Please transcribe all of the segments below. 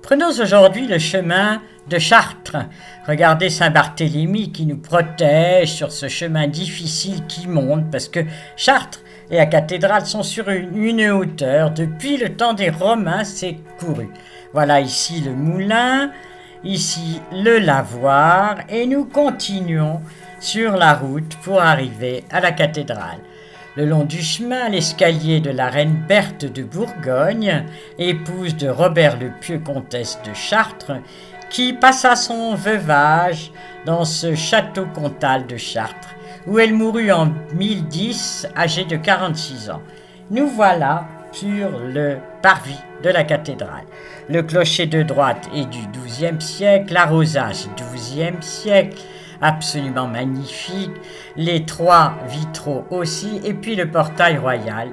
Prenons aujourd'hui le chemin de Chartres. Regardez Saint-Barthélemy qui nous protège sur ce chemin difficile qui monte, parce que Chartres et la cathédrale sont sur une hauteur. Depuis le temps des Romains, c'est couru. Voilà ici le moulin, ici le lavoir, et nous continuons sur la route pour arriver à la cathédrale. Le long du chemin, l'escalier de la reine Berthe de Bourgogne, épouse de Robert le Pieux, comtesse de Chartres, qui passa son veuvage dans ce château comtal de Chartres, où elle mourut en 1010, âgée de 46 ans. Nous voilà sur le parvis de la cathédrale. Le clocher de droite est du XIIe siècle, l'arrosage XIIe siècle, absolument magnifique, les 3 vitraux aussi, et puis le portail royal.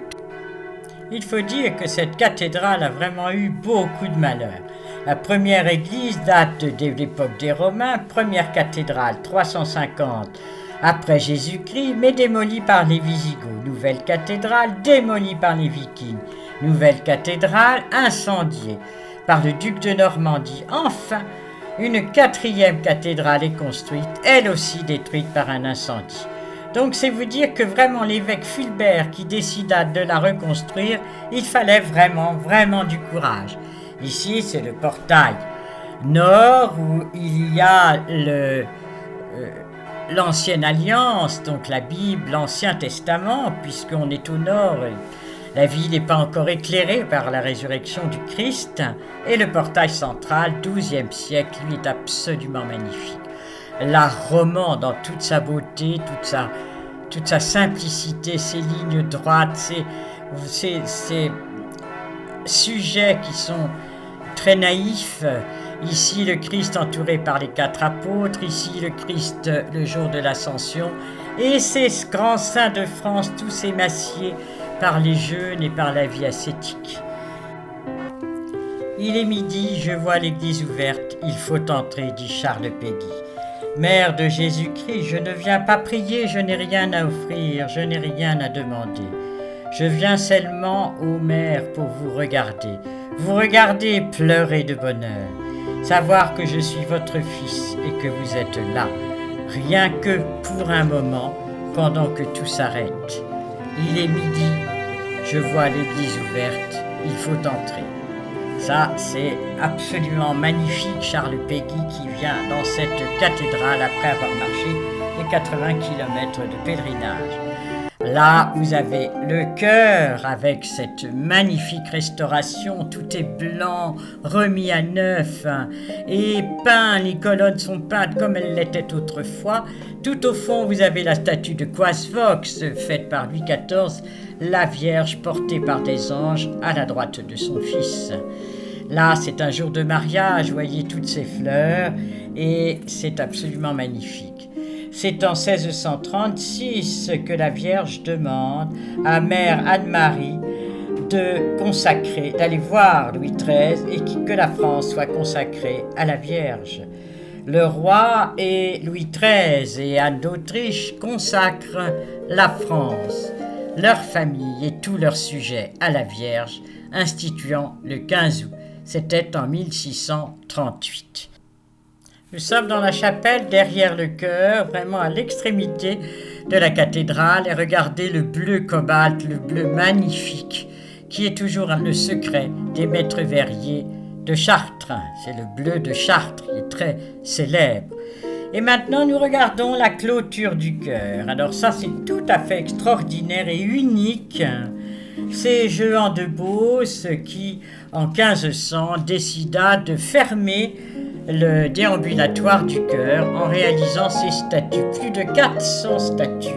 Il faut dire que cette cathédrale a vraiment eu beaucoup de malheur. La première église date de l'époque des Romains, première cathédrale 350 après Jésus-Christ, mais démolie par les Visigoths. Nouvelle cathédrale démolie par les Vikings. Nouvelle cathédrale incendiée par le duc de Normandie. Enfin, une 4e cathédrale est construite, elle aussi détruite par un incendie. Donc c'est vous dire que vraiment l'évêque Fulbert qui décida de la reconstruire, il fallait vraiment du courage. Ici c'est le portail nord où il y a l'Ancienne Alliance, donc la Bible, l'Ancien Testament, puisqu'on est au nord. La ville n'est pas encore éclairée par la résurrection du Christ, et le portail central, XIIe siècle, lui est absolument magnifique. L'art roman dans toute sa beauté, toute sa simplicité, ses lignes droites, ces sujets qui sont très naïfs. Ici le Christ entouré par les 4 apôtres, ici le Christ le jour de l'Ascension, et ces grands saints de France, tous émaciés par les jeûnes et par la vie ascétique. Il est midi, je vois l'église ouverte, il faut entrer, dit Charles Péguy. Mère de Jésus-Christ, je ne viens pas prier, je n'ai rien à offrir, je n'ai rien à demander. Je viens seulement, ô Mère, pour vous regarder pleurer de bonheur, savoir que je suis votre fils et que vous êtes là, rien que pour un moment, pendant que tout s'arrête. Il est midi, je vois l'église ouverte, il faut entrer. Ça, c'est absolument magnifique, Charles Péguy qui vient dans cette cathédrale après avoir marché les 80 km de pèlerinage. Là, vous avez le chœur avec cette magnifique restauration, tout est blanc, remis à neuf et peint, les colonnes sont peintes comme elles l'étaient autrefois. Tout au fond, vous avez la statue de Coisvox, faite par Louis XIV, la Vierge portée par des anges à la droite de son fils. Là, c'est un jour de mariage, vous voyez toutes ces fleurs, et c'est absolument magnifique. C'est en 1636 que la Vierge demande à Mère Anne-Marie de consacrer, d'aller voir Louis XIII et que la France soit consacrée à la Vierge. Le roi et Louis XIII et Anne d'Autriche consacrent la France, leur famille et tous leurs sujets à la Vierge, instituant le 15 août. C'était en 1638. Nous sommes dans la chapelle, derrière le chœur, vraiment à l'extrémité de la cathédrale, et regardez le bleu cobalt, le bleu magnifique, qui est toujours le secret des maîtres verriers de Chartres. C'est le bleu de Chartres, qui est très célèbre. Et maintenant, nous regardons la clôture du chœur. Alors ça, c'est tout à fait extraordinaire et unique. C'est Jehan de Beauce qui, en 1500, décida de fermer le déambulatoire du chœur en réalisant ces statues, plus de 400 statues,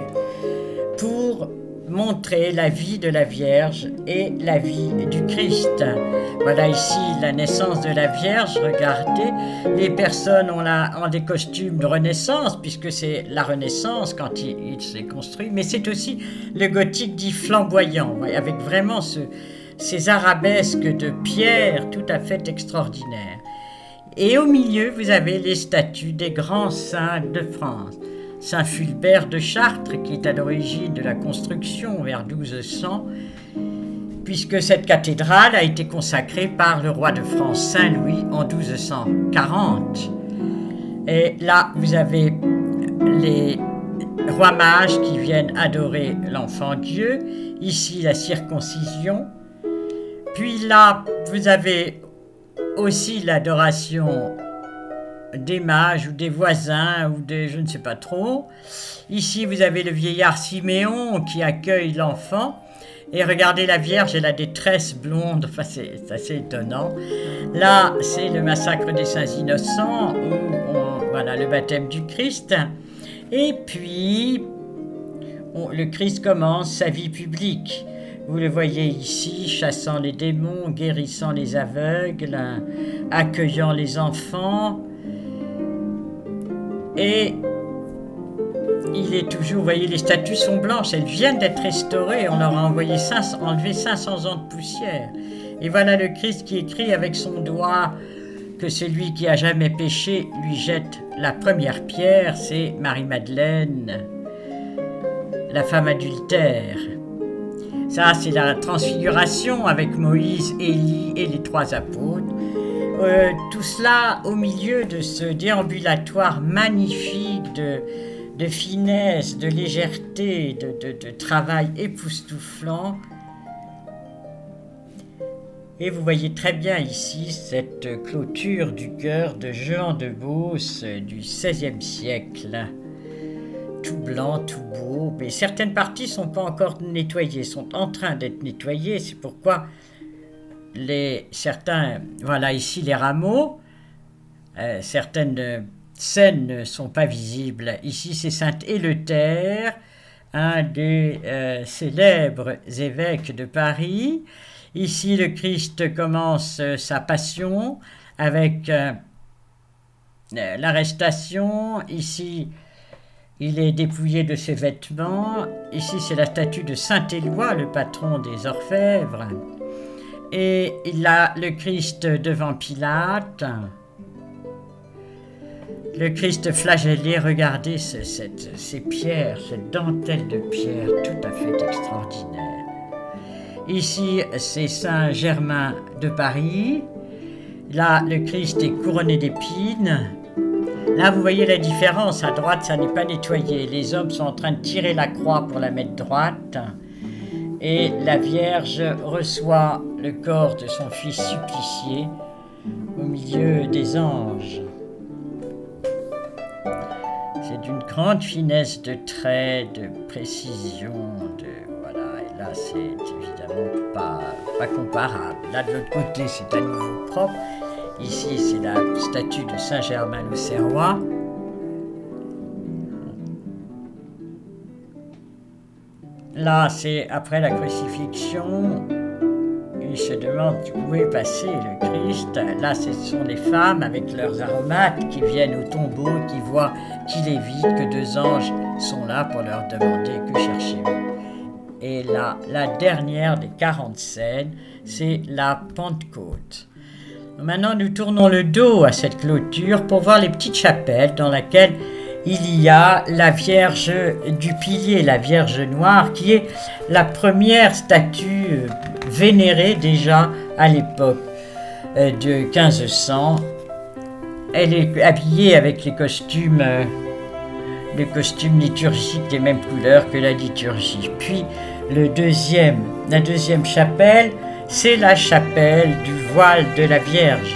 pour montrer la vie de la Vierge et la vie du Christ. Voilà ici la naissance de la Vierge, regardez, les personnes ont des costumes de Renaissance, puisque c'est la Renaissance quand il s'est construit, mais c'est aussi le gothique dit flamboyant, avec vraiment ces arabesques de pierre tout à fait extraordinaires. Et au milieu, vous avez les statues des grands saints de France. Saint Fulbert de Chartres, qui est à l'origine de la construction vers 1200, puisque cette cathédrale a été consacrée par le roi de France Saint-Louis en 1240. Et là, vous avez les rois mages qui viennent adorer l'enfant Dieu. Ici, la circoncision. Puis là, vous avez aussi l'adoration des mages ou des voisins ou des je ne sais pas trop. Ici, vous avez le vieillard Siméon qui accueille l'enfant. Et regardez la Vierge et la détresse blonde, enfin c'est assez étonnant. Là, c'est le massacre des Saints Innocents, voilà le baptême du Christ. Et puis, le Christ commence sa vie publique. Vous le voyez ici, chassant les démons, guérissant les aveugles, accueillant les enfants. Et il est toujours, vous voyez, les statues sont blanches, elles viennent d'être restaurées, on leur a enlevé 500 ans de poussière. Et voilà le Christ qui écrit avec son doigt que celui qui a jamais péché lui jette la première pierre, c'est Marie-Madeleine, la femme adultère. Ça, c'est la transfiguration avec Moïse, Élie et les 3 apôtres. Tout cela au milieu de ce déambulatoire magnifique de finesse, de légèreté, de travail époustouflant. Et vous voyez très bien ici cette clôture du chœur de Jehan de Beauce du XVIe siècle. Tout blanc, tout beau, mais certaines parties ne sont pas encore nettoyées, sont en train d'être nettoyées. C'est pourquoi certains, voilà ici les rameaux, certaines scènes ne sont pas visibles. Ici, c'est Saint Éleuthère, un des célèbres évêques de Paris. Ici, le Christ commence sa passion avec l'arrestation. Ici, il est dépouillé de ses vêtements. Ici, c'est la statue de Saint Éloi, le patron des orfèvres. Et il a le Christ devant Pilate. Le Christ flagellé, regardez ces pierres, cette dentelle de pierre tout à fait extraordinaire. Ici, c'est Saint Germain de Paris. Là, le Christ est couronné d'épines. Là, vous voyez la différence. À droite, ça n'est pas nettoyé. Les hommes sont en train de tirer la croix pour la mettre droite. Et la Vierge reçoit le corps de son fils supplicié au milieu des anges. C'est d'une grande finesse de traits, de précision, voilà. Et là, c'est évidemment pas comparable. Là, de l'autre côté, c'est à nouveau propre. Ici, c'est la statue de Saint Germain l'Auxerrois. Là, c'est après la crucifixion. Il se demande où est passé le Christ. Là, ce sont les femmes avec leurs aromates qui viennent au tombeau, qui voient qu'il est vide, que 2 anges sont là pour leur demander que cherchez-vous. Et là, la dernière des 40 scènes, c'est la Pentecôte. Maintenant, nous tournons le dos à cette clôture pour voir les petites chapelles dans lesquelles il y a la Vierge du Pilier, la Vierge Noire, qui est la première statue vénérée déjà à l'époque de 1500. Elle est habillée avec les costumes liturgiques des mêmes couleurs que la liturgie. Puis la deuxième chapelle, c'est la chapelle du voile de la Vierge.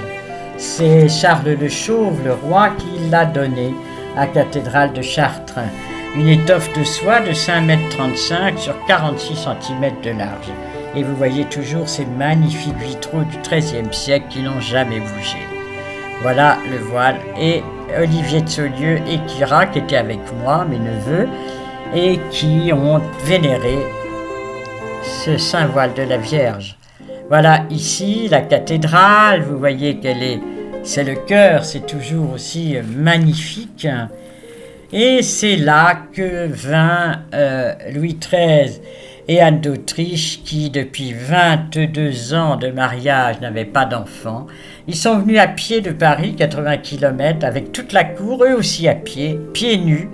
C'est Charles le Chauve, le roi, qui l'a donnée à la cathédrale de Chartres. Une étoffe de soie de 5,35 m sur 46 cm de large. Et vous voyez toujours ces magnifiques vitraux du XIIIe siècle qui n'ont jamais bougé. Voilà le voile. Et Olivier de Saulieu et Kira, qui étaient avec moi, mes neveux, et qui ont vénéré ce saint voile de la Vierge. Voilà ici la cathédrale, vous voyez c'est le chœur, c'est toujours aussi magnifique. Et c'est là que vint Louis XIII et Anne d'Autriche, qui depuis 22 ans de mariage n'avaient pas d'enfants. Ils sont venus à pied de Paris, 80 km, avec toute la cour, eux aussi à pied, pieds nus,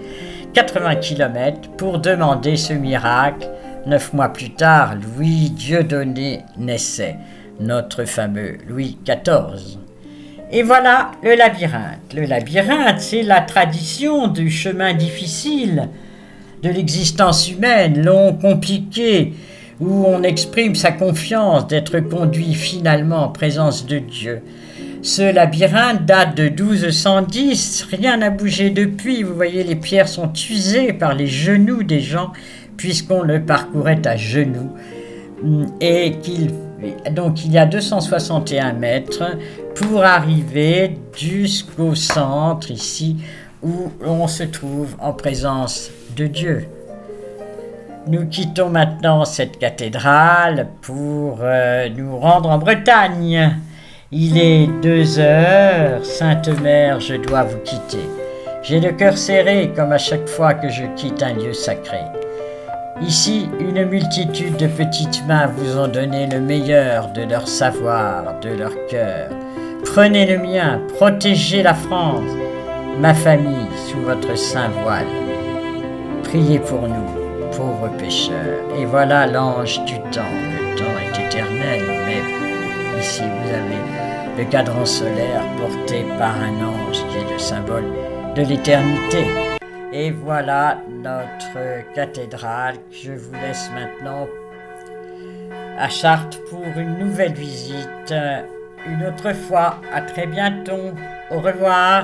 80 km, pour demander ce miracle 9 mois plus tard, Louis Dieudonné naissait, notre fameux Louis XIV. Et voilà le labyrinthe. Le labyrinthe, c'est la tradition du chemin difficile de l'existence humaine, long, compliqué, où on exprime sa confiance d'être conduit finalement en présence de Dieu. Ce labyrinthe date de 1210, rien n'a bougé depuis. Vous voyez, les pierres sont usées par les genoux des gens, puisqu'on le parcourait à genoux. Donc il y a 261 mètres pour arriver jusqu'au centre, ici, où on se trouve en présence de Dieu. Nous quittons maintenant cette cathédrale pour nous rendre en Bretagne. Il est 2 heures, Sainte Mère, je dois vous quitter. J'ai le cœur serré comme à chaque fois que je quitte un lieu sacré. Ici, une multitude de petites mains vous ont donné le meilleur de leur savoir, de leur cœur. Prenez le mien, protégez la France, ma famille sous votre saint voile. Priez pour nous, pauvres pécheurs. Et voilà l'ange du temps. Le temps est éternel, mais ici vous avez le cadran solaire porté par un ange qui est le symbole de l'éternité. Et voilà notre cathédrale. Je vous laisse maintenant à Chartres pour une nouvelle visite. Une autre fois. À très bientôt. Au revoir.